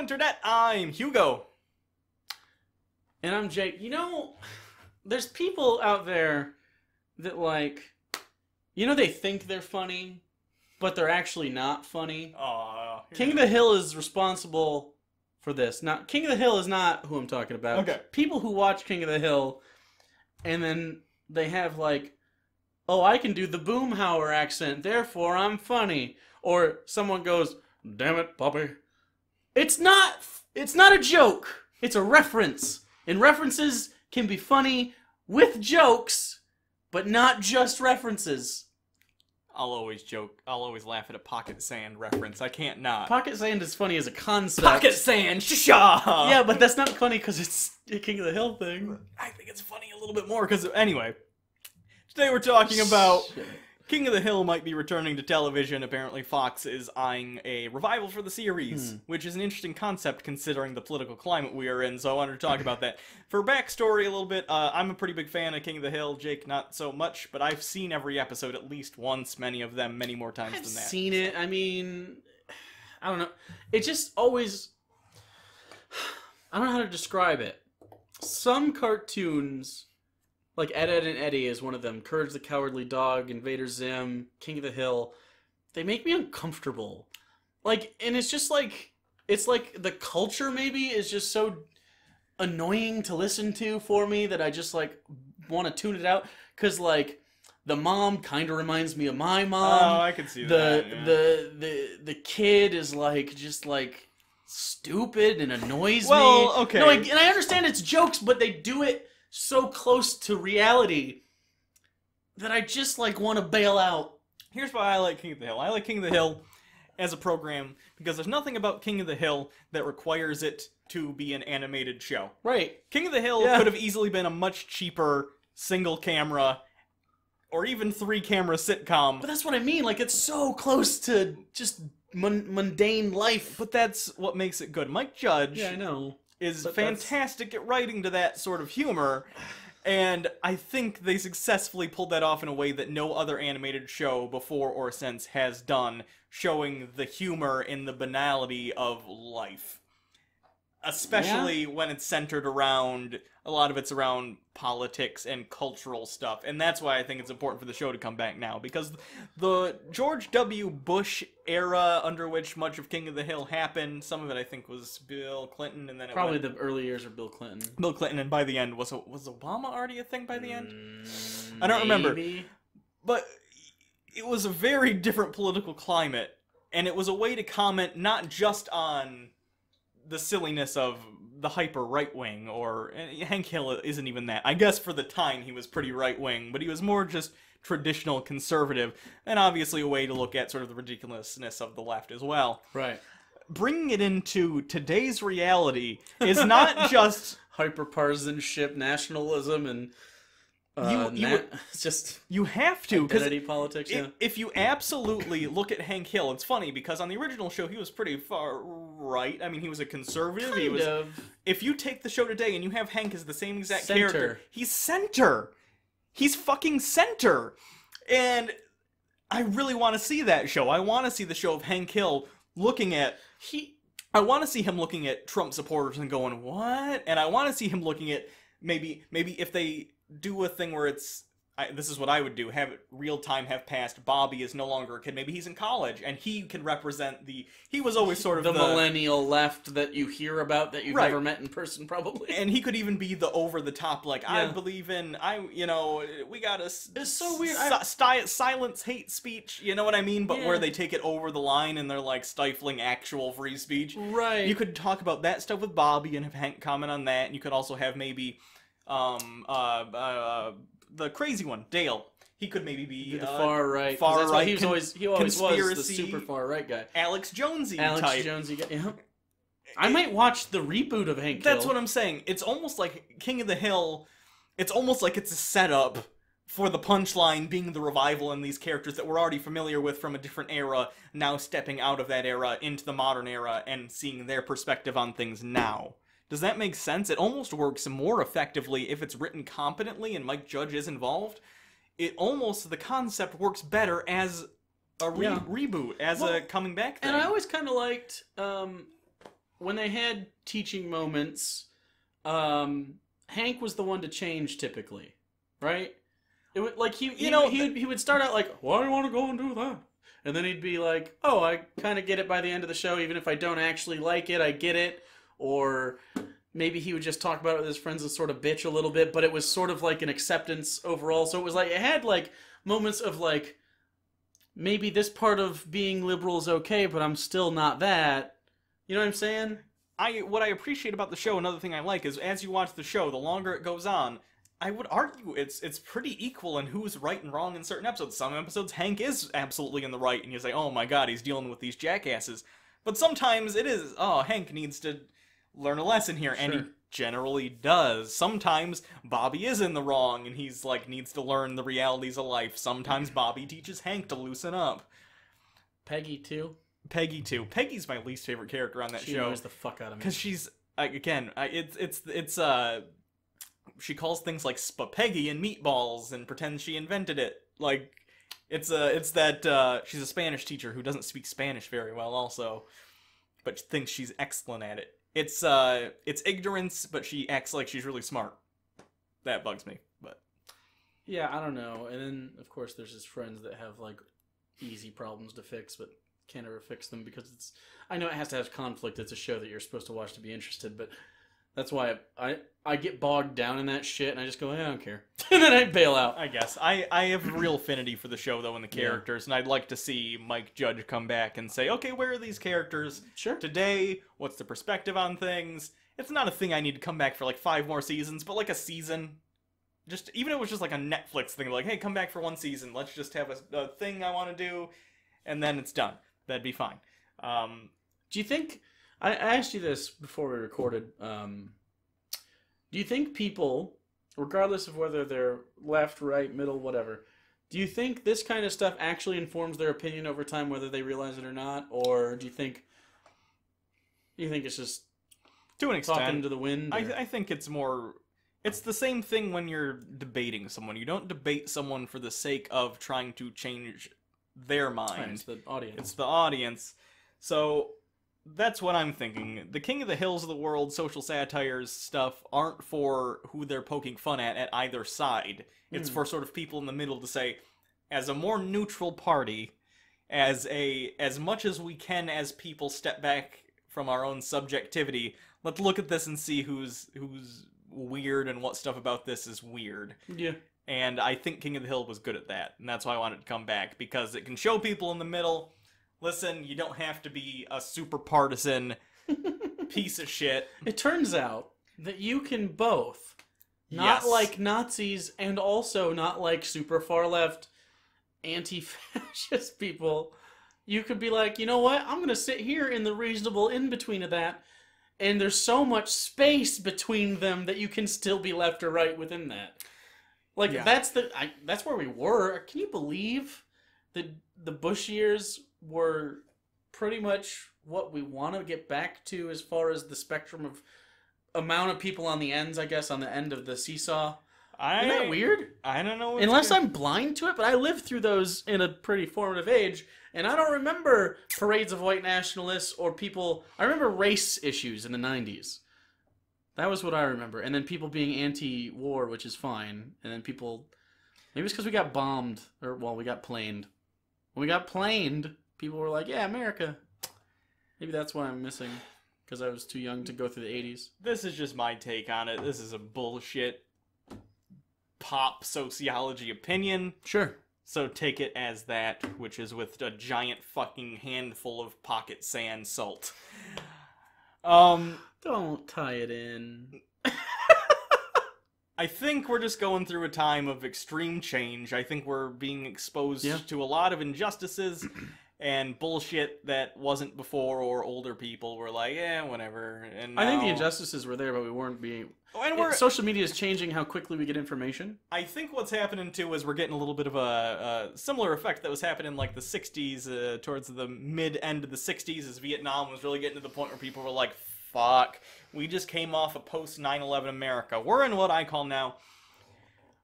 Internet. I'm Hugo. And I'm Jake. You know, there's people out there that, like, you know, they think they're funny, but they're actually not funny. King of the Hill is responsible for this. Now, King of the Hill is not who I'm talking about. Okay. People who watch King of the Hill, and then they have, like, oh, I can do the Boomhauer accent, therefore I'm funny. Or someone goes, damn it, Poppy. It's not a joke. It's a reference. And references can be funny with jokes, but not just references. I'll always laugh at a Pocket Sand reference. I can't not. Pocket Sand is funny as a concept. Pocket Sand, shah! Yeah, but that's not funny because it's a King of the Hill thing. I think it's funny a little bit more because, anyway, today we're talking about King of the Hill might be returning to television. Apparently Fox is eyeing a revival for the series, which is an interesting concept considering the political climate we are in, so I wanted to talk about that. For backstory a little bit, I'm a pretty big fan of King of the Hill. Jake, not so much, but I've seen every episode at least once, many of them, many more times than that. I've seen it. I mean, I don't know. It just always... I don't know how to describe it. Some cartoons... Like Ed, Edd and Eddy is one of them. Courage the Cowardly Dog, Invader Zim, King of the Hill. They make me uncomfortable. Like, and it's just like, it's like the culture maybe is just so annoying to listen to for me that I just like want to tune it out. Cause like the mom kind of reminds me of my mom. Oh, I can see that. Yeah. The kid is like just like stupid and annoys me. Well, okay. No, and I understand it's jokes, but they do it so close to reality that I just like want to bail out. Here's why I like King of the Hill. I like King of the Hill as a program because there's nothing about King of the Hill that requires it to be an animated show. Right. King of the Hill could have easily been a much cheaper single camera or even 3-camera sitcom. But that's what I mean. Like, it's so close to just mundane life. But that's what makes it good. Mike Judge... Yeah, I know. Is fantastic at writing to that sort of humor, and I think they successfully pulled that off in a way that no other animated show before or since has done, showing the humor in the banality of life. Especially when it's centered around, a lot of it's around politics and cultural stuff, and that's why I think it's important for the show to come back now, because the George W. Bush era under which much of King of the Hill happened, some of it I think was Bill Clinton, and then it probably the early years of Bill Clinton. Bill Clinton, and by the end, was Obama already a thing by the end? I don't remember. But it was a very different political climate, and it was a way to comment not just on the silliness of the hyper right-wing, or Hank Hill isn't even that. I guess for the time he was pretty right-wing, but he was more just traditional conservative, and obviously a way to look at sort of the ridiculousness of the left as well. Right. Bringing it into today's reality is not just hyper-partisanship, nationalism, and it's just you have to, identity politics. If you absolutely look at Hank Hill, it's funny because on the original show he was pretty far right. I mean, he was a conservative. Kind of. If you take the show today and you have Hank as the same exact character, he's center. He's fucking center, and I really want to see that show. I want to see the show of Hank Hill looking at I want to see him looking at Trump supporters and going, what? And I want to see him looking at maybe if they do a thing where it's, this is what I would do, have it real time have passed, Bobby is no longer a kid, maybe he's in college, and he can represent he was always sort of the millennial left that you hear about that you've never met in person, probably. And he could even be the over-the-top, like, I believe in, we gotta... It's so weird. Silence hate speech, you know what I mean? But where they take it over the line and they're, like, stifling actual free speech. Right. You could talk about that stuff with Bobby and have Hank comment on that, and you could also have maybe... the crazy one, Dale. He could maybe be the far right. He always was the super far right guy. Alex Jonesy guy. Yeah. I might watch the reboot of Hank Hill. That's what I'm saying. It's almost like King of the Hill. It's almost like it's a setup for the punchline being the revival in these characters that we're already familiar with from a different era, now stepping out of that era into the modern era and seeing their perspective on things now. Does that make sense? It almost works more effectively if it's written competently and Mike Judge is involved. The concept works better as a reboot, as a coming back thing. And I always kind of liked when they had teaching moments, Hank was the one to change typically, right? It would like he would start out like, "Why do you want to go and do that?" And then he'd be like, "Oh, I kind of get it by the end of the show, even if I don't actually like it, I get it." Or maybe he would just talk about it with his friends and sort of bitch a little bit, but it was sort of like an acceptance overall. So it was like, it had like moments of like, maybe this part of being liberal is okay, but I'm still not that. You know what I'm saying? What I appreciate about the show, another thing I like, is as you watch the show, the longer it goes on, I would argue it's pretty equal in who's right and wrong in certain episodes. Some episodes, Hank is absolutely in the right, and you say, oh my god, he's dealing with these jackasses. But sometimes it is, oh, Hank needs to learn a lesson here, and he generally does. Sometimes Bobby is in the wrong, and he's like, needs to learn the realities of life. Sometimes Bobby teaches Hank to loosen up. Peggy, too. Peggy, too. Peggy's my least favorite character on that show. She annoys the fuck out of me. Because she's, again, she calls things like spaghetti and meatballs and pretends she invented it. Like, it's that she's a Spanish teacher who doesn't speak Spanish very well also, but thinks she's excellent at it. It's ignorance, but she acts like she's really smart. That bugs me, but... Yeah, I don't know. And then, of course, there's his friends that have, like, easy problems to fix, but can't ever fix them because it's... I know it has to have conflict. It's a show that you're supposed to watch to be interested, but that's why I get bogged down in that shit, and I just go, I don't care. And then I bail out. I guess. I have a real affinity for the show, though, and the characters, and I'd like to see Mike Judge come back and say, okay, where are these characters today? What's the perspective on things? It's not a thing I need to come back for, like, 5 more seasons, but, like, a season. Just, even if it was just, like, a Netflix thing, like, hey, come back for 1 season. Let's just have a thing I want to do, and then it's done. That'd be fine. Do you think... I asked you this before we recorded. Do you think people, regardless of whether they're left, right, middle, whatever, do you think this kind of stuff actually informs their opinion over time, whether they realize it or not? Or do you think it's just to an extent talking to the wind? I think it's more... It's the same thing when you're debating someone. You don't debate someone for the sake of trying to change their mind. It's the audience. It's the audience. So... That's what I'm thinking. The King of the Hills of the world, social satires stuff aren't for who they're poking fun at either side. It's for sort of people in the middle to say, as a more neutral party, as much as we can as people step back from our own subjectivity, let's look at this and see who's weird and what stuff about this is weird. Yeah. And I think King of the Hill was good at that, and that's why I wanted to come back, because it can show people in the middle... Listen, you don't have to be a super partisan piece of shit. It turns out that you can both. Not like Nazis and also not like super far left anti-fascist people. You could be like, you know what? I'm going to sit here in the reasonable in-between of that. And there's so much space between them that you can still be left or right within that. Like, that's where we were. Can you believe that the Bush years were pretty much what we want to get back to as far as the spectrum of amount of people on the ends, I guess, on the end of the seesaw? Isn't that weird? I don't know. Unless I'm blind to it, but I lived through those in a pretty formative age, and I don't remember parades of white nationalists or people... I remember race issues in the 90s. That was what I remember. And then people being anti-war, which is fine. And then people... Maybe it's because we got bombed, or, well, we got planed. When we got planed... People were like, yeah, America. Maybe that's why I'm missing. Because I was too young to go through the 80s. This is just my take on it. This is a bullshit pop sociology opinion. Sure. So take it as that, which is with a giant fucking handful of pocket sand salt. Don't tie it in. I think we're just going through a time of extreme change. I think we're being exposed to a lot of injustices and bullshit that wasn't before, or older people were like, yeah, whatever. And I think the injustices were there, but we weren't being... social media is changing how quickly we get information. I think what's happening, too, is we're getting a little bit of a similar effect that was happening in, like, the 60s, towards the mid-end of the 60s, as Vietnam was really getting to the point where people were like, fuck, we just came off a post-9/11 America. We're in what I call now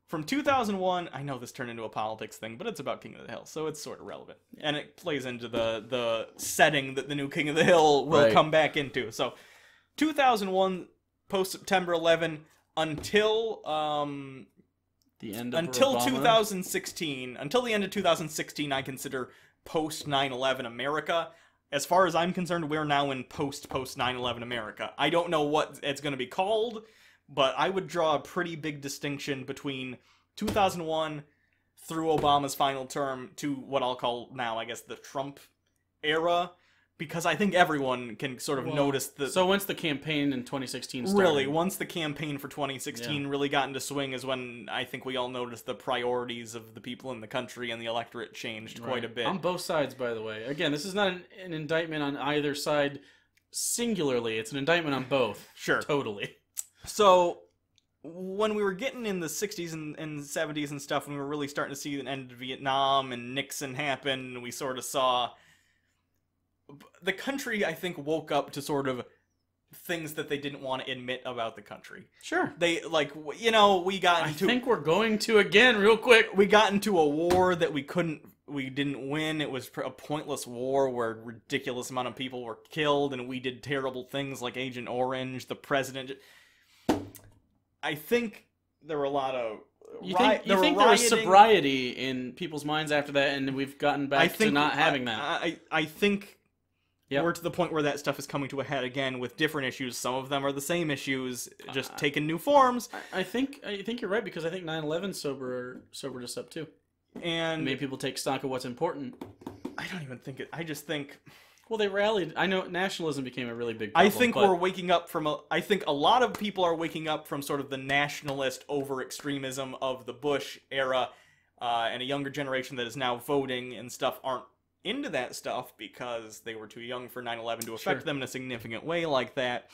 from 2001, I know this turned into a politics thing, but it's about King of the Hill, so it's sort of relevant. And it plays into the setting that the new King of the Hill will come back into. So, 2001, post-September 11, until the end of until Obama. 2016, until the end of 2016, I consider post 9/11 America. As far as I'm concerned, we're now in post 9/11 America. I don't know what it's going to be called, but I would draw a pretty big distinction between 2001 through Obama's final term to what I'll call now, I guess, the Trump era. Because I think everyone can sort of notice the... So once the campaign in 2016 started... Really, once the campaign for 2016 really got into swing is when I think we all noticed the priorities of the people in the country and the electorate changed quite a bit. On both sides, by the way. Again, this is not an indictment on either side singularly. It's an indictment on both. Sure. Totally. So, when we were getting in the 60s and 70s and stuff, when we were really starting to see the end of Vietnam and Nixon happen, we sort of saw... The country, I think, woke up to sort of things that they didn't want to admit about the country. Sure. They, like, you know, we got into... I think we're going to again real quick. We got into a war that we didn't win. It was a pointless war where a ridiculous amount of people were killed, and we did terrible things like Agent Orange, the president. I think there were a lot of... You think there was sobriety in people's minds after that, and we've gotten back to not having that? I think... Yep. We're to the point where that stuff is coming to a head again with different issues. Some of them are the same issues, just taking new forms. I think you're right, because I think 9/11 sobered us up too. And made people take stock of what's important. I don't even think it... I just think... Well, they rallied. I know nationalism became a really big problem. I think we're waking up from I think a lot of people are waking up from sort of the nationalist over-extremism of the Bush era, and a younger generation that is now voting and stuff aren't into that stuff because they were too young for 9/11 to affect them in a significant way like that.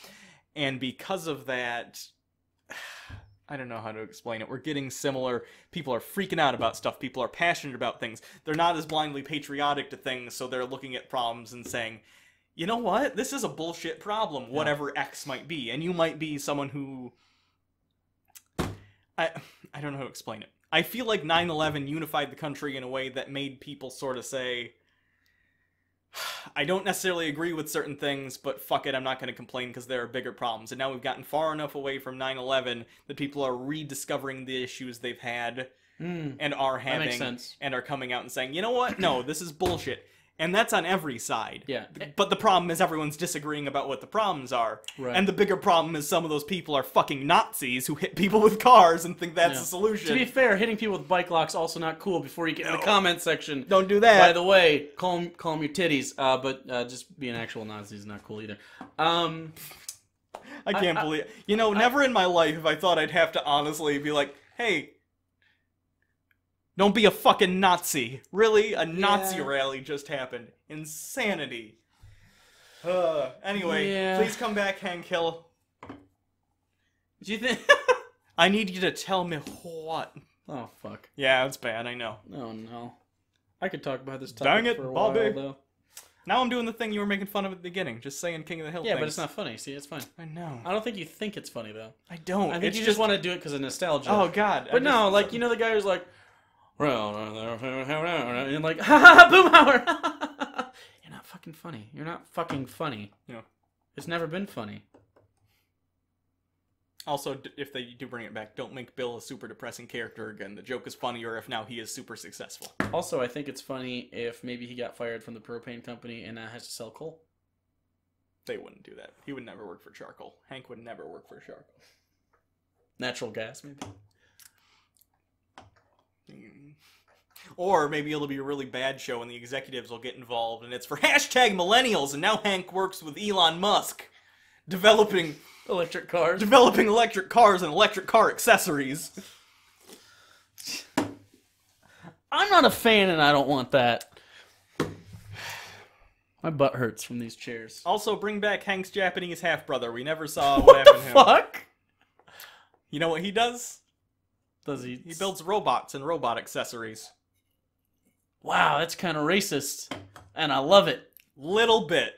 And because of that, I don't know how to explain it. We're getting similar. People are freaking out about stuff. People are passionate about things. They're not as blindly patriotic to things, so they're looking at problems and saying, you know what? This is a bullshit problem, whatever X might be. And you might be someone who... I don't know how to explain it. I feel like 9/11 unified the country in a way that made people sort of say... I don't necessarily agree with certain things, but fuck it, I'm not going to complain because there are bigger problems. And now we've gotten far enough away from 9/11 that people are rediscovering the issues they've had and are having, that makes sense. And are coming out and saying, you know what? No, this is bullshit. And that's on every side. Yeah. But the problem is everyone's disagreeing about what the problems are. Right. And the bigger problem is some of those people are fucking Nazis who hit people with cars and think that's the solution. To be fair, hitting people with bike locks also not cool before you get in the comment section. Don't do that. By the way, call them your titties. But just being actual Nazi is not cool either. I can't believe... You know, never in my life have I thought I'd have to honestly be like, hey... Don't be a fucking Nazi. Really? A Nazi rally just happened. Insanity. Anyway, please come back, Hank Hill. Do you think... I need you to tell me what. Oh, fuck. Yeah, it's bad, I know. Oh, no. I could talk about this topic for a while, though. Now I'm doing the thing you were making fun of at the beginning. Just saying King of the Hill Yeah, things. but it's not funny. See, it's fine. I know. I don't think you think it's funny, though. I don't. I think you just want to do it because of nostalgia. Oh, God. But no, like, you know the guy who's like... And like, ha ha ha, Boomhauer! You're not fucking funny. You're not fucking funny. Yeah. It's never been funny. Also, if they do bring it back, don't make Bill a super depressing character again. The joke is funnier if now he is super successful. Also, I think it's funny if maybe he got fired from the propane company and now has to sell coal. They wouldn't do that. He would never work for charcoal. Hank would never work for charcoal. Natural gas, maybe. Or maybe it'll be a really bad show and the executives will get involved and it's for #millennials and now Hank works with Elon Musk developing electric cars. Developing electric cars and electric car accessories. I'm not a fan and I don't want that. My butt hurts from these chairs. Also, bring back Hank's Japanese half-brother. We never saw what happened to him. What the fuck? You know what he does? Does he? He builds robots and robot accessories. Wow, that's kind of racist. And I love it. Little bit.